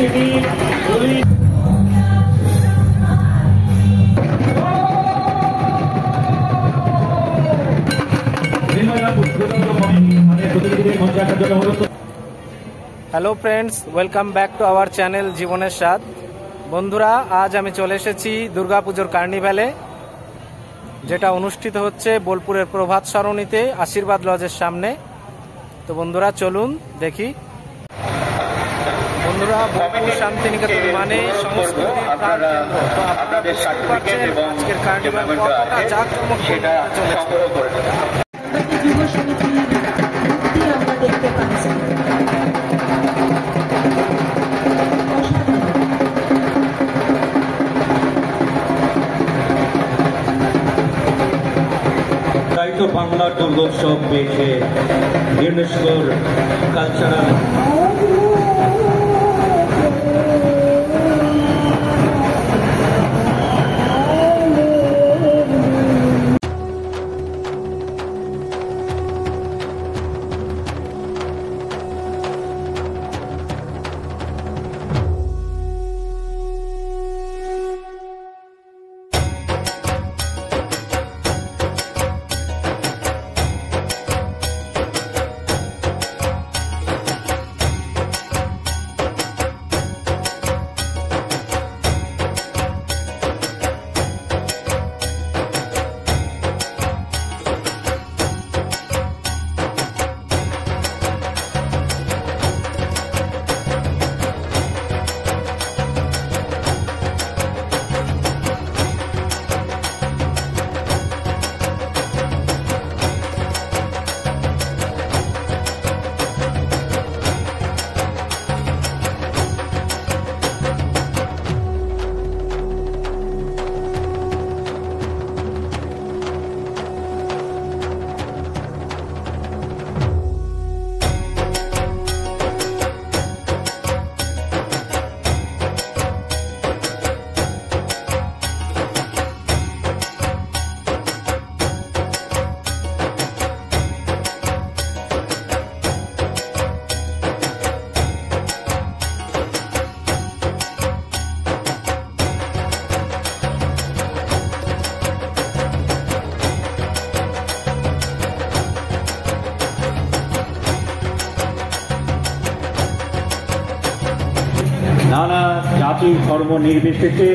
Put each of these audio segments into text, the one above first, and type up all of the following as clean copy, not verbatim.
City police hello friends, welcome back to our channel জীবনের স্বাদ। বন্ধুরা, আজ আমি চলে এসেছি দুর্গাপুজোর কার্নিভ্যালে, যেটা অনুষ্ঠিত হচ্ছে বোলপুরের প্রভাত সরণিতে আশীর্বাদ লজের সামনে। তো বন্ধুরা চলুন দেখি। বন্ধুরা, বোলপুর শান্তিনিকেতন মানে সংস্কৃতির প্রাণকেন্দ্র। তো আপনারা বুঝতে পারছেন আজকের কার্নিভ্যাল কতটা জাঁকজমকপূর্ণ চলেছে। যুব সমিতি আমরা দেখতে পাচ্ছি। তাই তো বাংলার দুর্গোৎসব পেয়েছে ইউনেস্কোর কালচারাল নানা জাতি ধর্ম নির্বিশেষে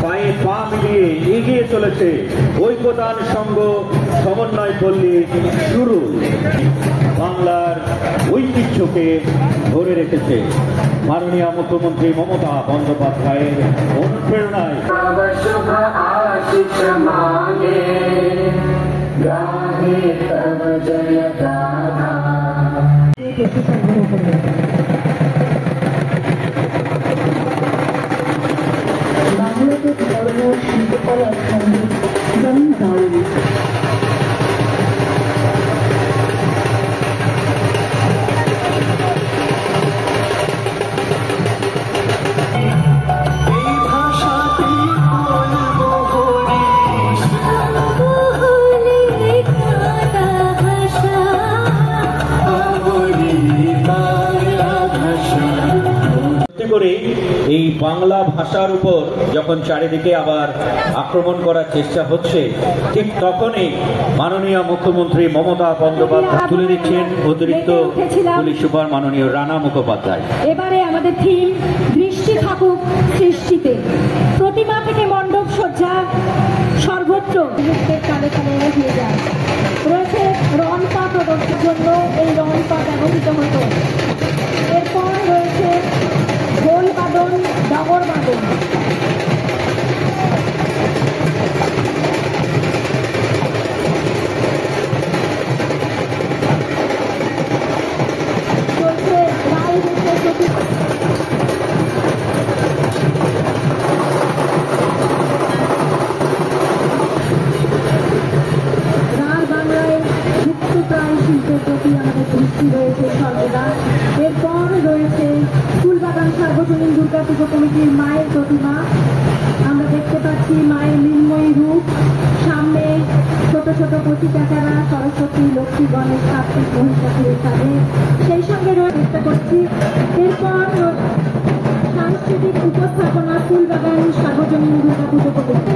পায়ে পা মিলিয়ে এগিয়ে চলেছে ঐক্যতান সংঘ সমন্বয় পল্লী শুরু। বাংলার ঐতিহ্যকে ধরে রেখেছে মাননীয় মুখ্যমন্ত্রী মমতা বন্দ্যোপাধ্যায়ের অনুপ্রেরণায়। বাংলাদেশ ধর্ম শিল্পকলার সঙ্গীত যেমন দারুণ। করে এই বাংলা ভাষার উপর যখন চারিদিকে আবার আক্রমণ করার চেষ্টা হচ্ছে, ঠিক তখনই মাননীয় মুখ্যমন্ত্রী মমতা বন্দ্যোপাধ্যায় তুলে দিচ্ছেন অতিরিক্ত পুলিশ সুপার মাননীয় রানা মুখোপাধ্যায়। এবারে আমাদের থিম দৃষ্টি থাকুক সৃষ্টিতে। প্রতিমা থেকে মণ্ডপ সজ্জা সর্বত্র কালে কালে এগিয়ে যায়। রয়েছে রনপা প্রদর্শনের জন্য এই রনপা ব্যবহৃত হতো। এরপর রয়েছে ঢোল বাদন, ডাবর বাদন। চলছে রায় বাংলায় প্রায় শিল্পের প্রতি আমাদের দৃষ্টি রয়েছে সর্বদা। এরপর রয়েছে ফুলবাগান সার্বজনীন দুর্গাপুজো কমিটির মায়ের প্রতিমা। আমরা দেখতে পাচ্ছি মায়ের মৃন্ময়ী রূপ, সামনে ছোট ছোট কচি চাচারা সরস্বতী, লক্ষ্মী, গণেশ, কার্তিক, মহিষাসুরের সাথে সেই সঙ্গে চেষ্টা করছি। এরপর সাংস্কৃতিক উপস্থাপনা ফুলবাগান সার্বজনীন দুর্গাপুজো কমিটি।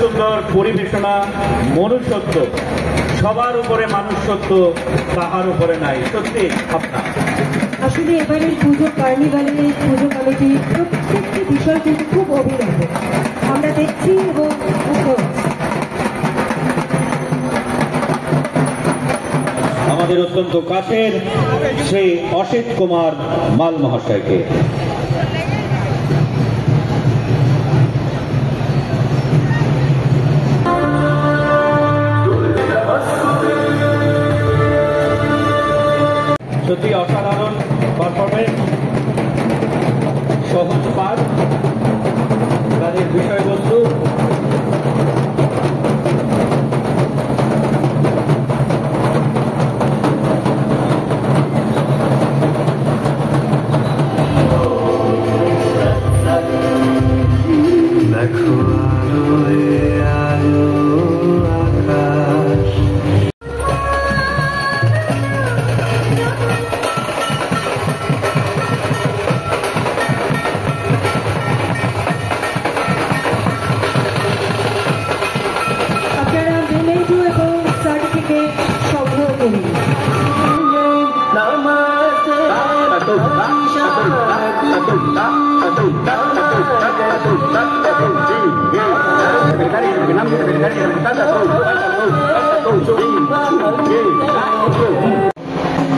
সুন্দর পরিবেশনা, মনুষ্যত্ব, সবার উপরে মানুষত্ব, তাহার উপরে নাই। সত্যি আপনার আসলে এবারের পুজো কার্নিভালের পুজো কমিটির প্রত্যেকটি বিষয় কিন্তু খুব অভিনব আমরা দেখছি এবং আমাদের অত্যন্ত কাছের সেই অসিত কুমার মাল মহাশয়কে। সত্যি অসাধারণ পারফরমেন্স, সহজ পাঠ, তাদের বিষয়বস্তু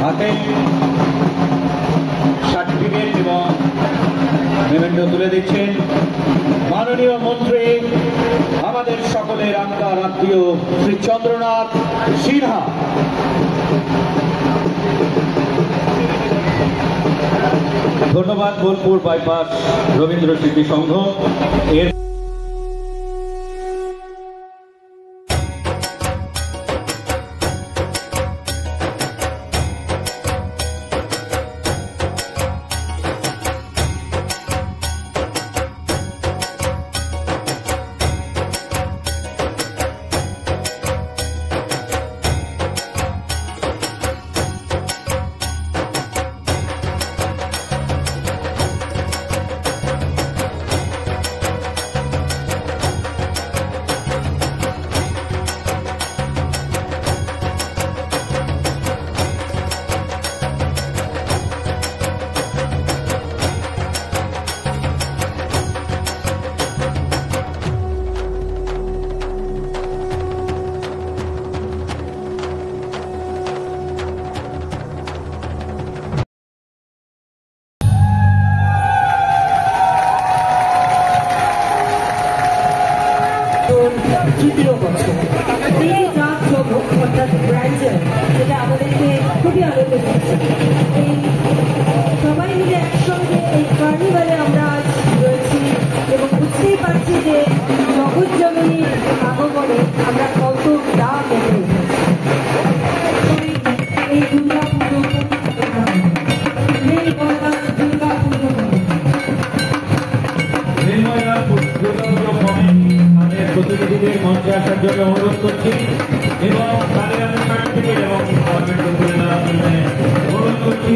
হাতে সার্টিফিকেট এবং মেমেন্টো তুলে দিচ্ছেন মাননীয় মন্ত্রী, আমাদের সকলের আত্মার আত্মীয় শ্রী চন্দ্রনাথ সিনহা। ধন্যবাদ বোলপুর বাইপাস রবীন্দ্র শিল্পী সংঘ। এর তৃতীয় বছর অর্থাৎ ব্রাইডাল, যেটা আমাদেরকে খুবই আনন্দ দিচ্ছে। এই সবাই মিলে একসঙ্গে এই কার্নিভালে আমরা আজ রয়েছি এবং বুঝতেই পারছি যে জগৎ জননীর আগমনে আমরা কত দাম মেনে এই দুর্গা পুজো প্রতিনিধিদের মঞ্চে আসার জন্য অনুরোধ করছি এবং তাদের আমি সার্টিফিকেট এবং অনুরোধ করছি।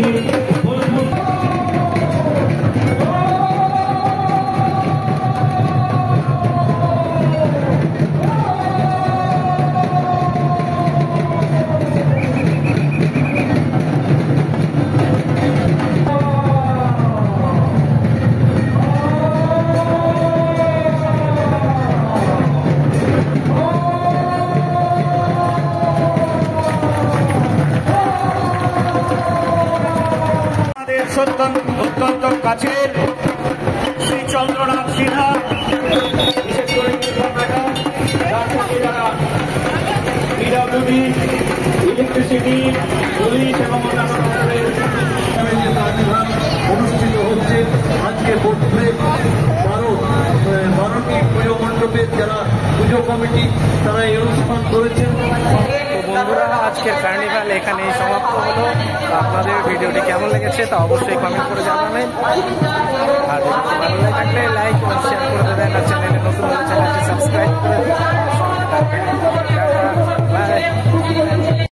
অত্যন্ত কাছের শ্রী চন্দ্রনাথ সিনহা, বিশেষ করে পিডব্লিউডি, ইলেকট্রিসিটি, পুলিশ এবং অন্যান্য অনুষ্ঠিত হচ্ছে। আজকে বোলপুরে 12টি পুজো মণ্ডপের যারা পুজো কমিটি তারা এই অনুষ্ঠান করেছেন। বন্ধুরা আজকের কার্নিভাল এখানেই সমাপ্ত হলো। আপনাদের ভিডিওটি কেমন লেগেছে তা অবশ্যই কমেন্ট করে জানাবেন।